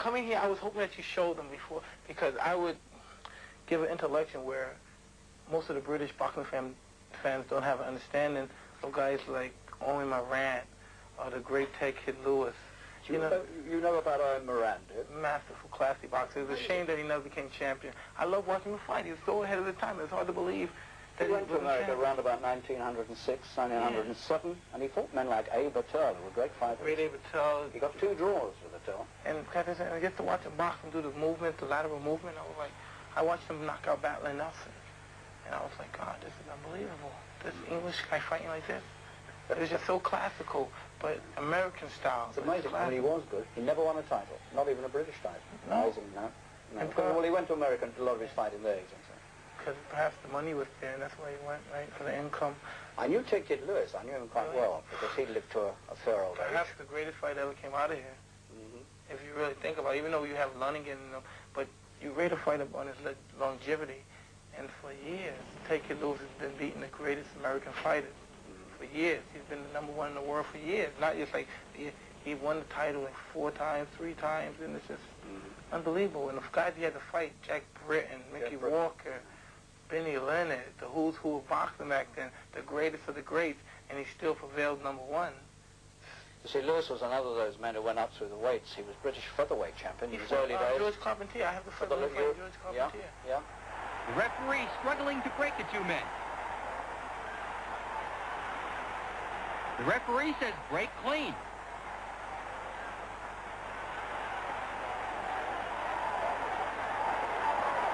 coming here, I was hoping that you showed them before, because I would give an intellection where most of the British boxing fans don't have an understanding of guys like Owen Moran or the great Ted Kid Lewis. You know about Owen Moran, do you? Masterful, classy boxer. It's a shame that he never became champion. I love watching him fight. He was so ahead of the time. It's hard to believe that he went to America around about 1906, 1907, and he fought men like A. Bertel, who were great fighters. Great A. Bertel. He got 2 draws with Bertel. And I get to watch him box and do the movement, the lateral movement. I was like, I watched him knock out Battling Nelson. And I was like, God, this is unbelievable. This English guy fighting like this. It was just so classical, but American style. It's amazing when he was good. He never won a title, not even a British title. No. Amazing, no. Well, he went to America and did a lot of his fighting there, because perhaps the money was there, and that's why he went, right, for the income. I knew Ted Kid Lewis. I knew him quite well, because he lived to a fair old age. Perhaps the greatest fight ever came out of here. If you really think about it, even though you have Lunigan, but you rate a fighter on his longevity. And for years, Ted Kid Lewis has been beating the greatest American fighters. For years. He's been the #1 in the world for years. Not just like he won the title like 4 times, 3 times, and it's just unbelievable. And the guys he had to fight, Jack Britton, Mickey Walker, Benny Leonard, the who's who of boxing back then, the greatest of the greats, and he still prevailed #1. You see, Lewis was another of those men who went up through the weights. He was British featherweight champion in his early days. George Carpentier. I have the featherweight fight George Carpentier. Yeah. The referee struggling to break the 2 men. The referee says break clean.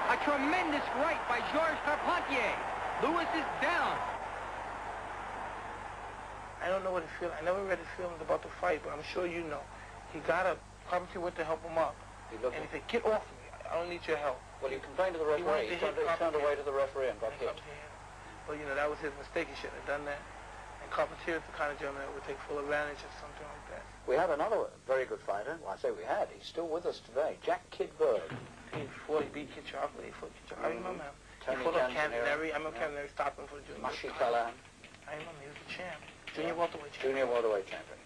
A tremendous right by Georges Carpentier. Lewis is down. I don't know what it feels. I never read his feelings about the fight, but I'm sure you know. He got up. Carpentier went to help him up. And he said, "Get off me. I don't need your help." Well, he complained to the referee. He turned away to the referee and got hit. Well, you know, that was his mistake. He shouldn't have done that. And Carpentier is the kind of gentleman that would take full advantage of something like that. We have another very good fighter. Well, I say we had. He's still with us today. Jack Kid Bird. He beat Kid Chocolate. He fought Kid Chocolate. I remember him. He fought on Cantonary. I remember Cantonary stopped him for the junior. Mushy Callahan. I remember. He was the champ. Junior welterweight champion. Junior welterweight champion.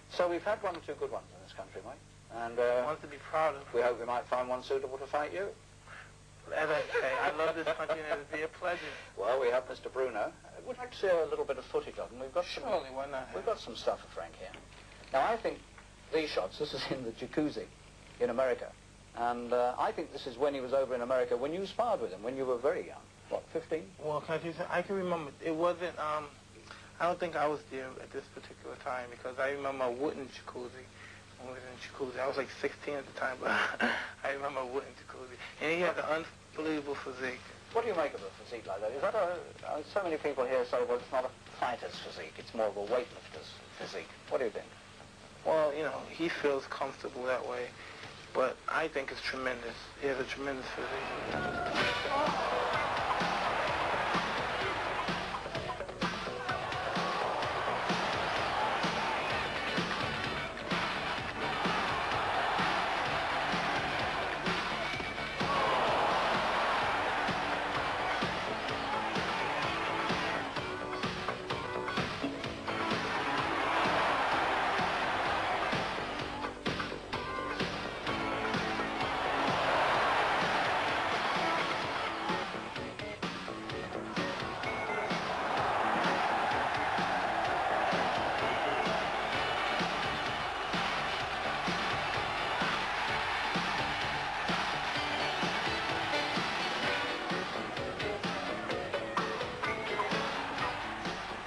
So we've had 1 or 2 good ones in this country, Mike. And one to be proud of. We hope we might find one suitable to fight you. As I say, I love this country and it would be a pleasure. Well, we have Mr. Bruno. Would like to see a little bit of footage of him. We've got Surely, why not? We've got some stuff for Frank here. Now, I think these shots, this is in the jacuzzi in America. And I think this is when he was over in America, when you sparred with him, when you were very young. What, 15? Well, can I tell you something? I can remember. It wasn't, I don't think I was there at this particular time, because I remember a wooden jacuzzi. When we was in jacuzzi, I was like 16 at the time, but I remember a wooden jacuzzi. And he had an unbelievable physique. What do you make of a physique like that? Is that so many people here say, well, it's not a fighter's physique, it's more of a weightlifter's physique. What do you think? Well, you know, he feels comfortable that way, but I think it's tremendous. He has a tremendous physique.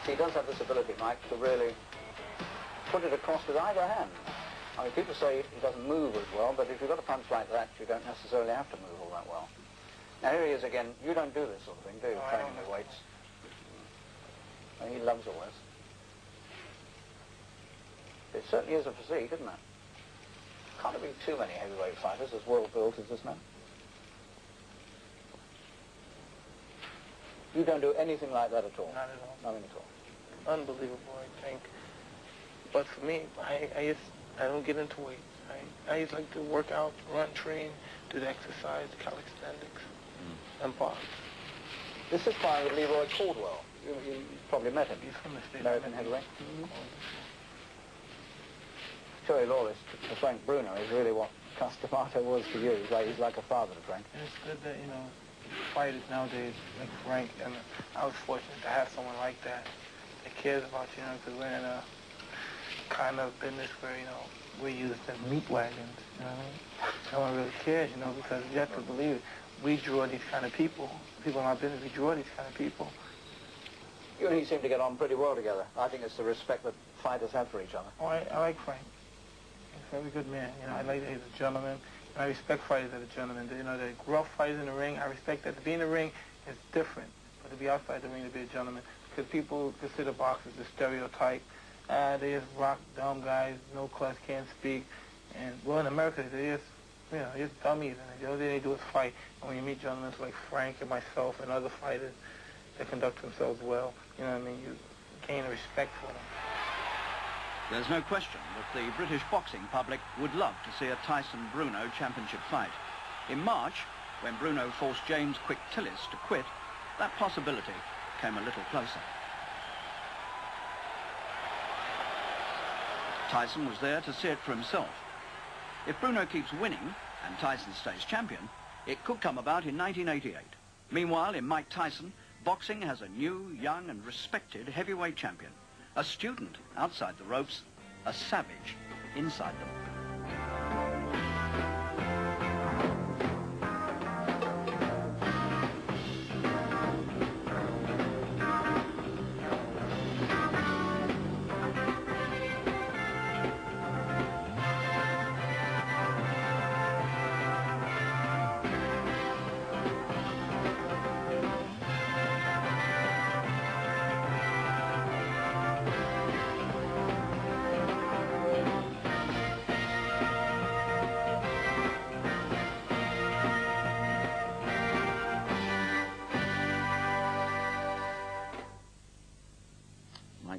He does have this ability, Mike, to really put it across with either hand. I mean, people say he doesn't move as well, but if you've got a punch like that, you don't necessarily have to move all that well. Now, here he is again. You don't do this sort of thing, do you? Training the weights. And he loves all this. It certainly is a physique, isn't it? Can't have been too many heavyweight fighters as well built as this man. You don't do anything like that at all? Not at all. Nothing at all. Unbelievable, I think. But for me, I don't get into weights. I just like to work out, run, train, do the exercise, calisthenics, and box. This is fine with Leroy Caldwell. You probably met him. He's from the state. American heavyweight. Terry Lawless to Frank Bruno is really what Castamato was for you. He's like a father to Frank. And it's good that, you know, fighters nowadays like Frank, and I was fortunate to have someone like that cares about you, you know, because we're in a kind of business where, you know, we're used as meat wagons, you know what I mean? No one really cares, you know, because you have to believe it. We draw these kind of people. People in our business, we draw these kind of people. You and he seem to get on pretty well together. I think it's the respect that fighters have for each other. Oh, I like Frank. He's a very good man. You know, I like that he's a gentleman. And I respect fighters that are gentlemen. You know, they're rough fighters in the ring. I respect that. To be in the ring is different. But to be outside the ring, to be a gentleman. Because people consider boxers the stereotype. They just rock, dumb guys, no class, can't speak. And, well, in America, they just, you know, just dummies. And the only thing they do is fight. And when you meet gentlemen like Frank and myself and other fighters that conduct themselves well, you know what I mean, you gain respect for them. There's no question that the British boxing public would love to see a Tyson-Bruno championship fight. In March, when Bruno forced James Quick Tillis to quit, that possibility came a little closer. Tyson was there to see it for himself. If Bruno keeps winning and Tyson stays champion, it could come about in 1988. Meanwhile, in Mike Tyson, boxing has a new, young and respected heavyweight champion. A student outside the ropes, a savage inside them.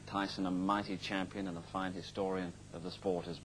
Tyson, a mighty champion and a fine historian of the sport, has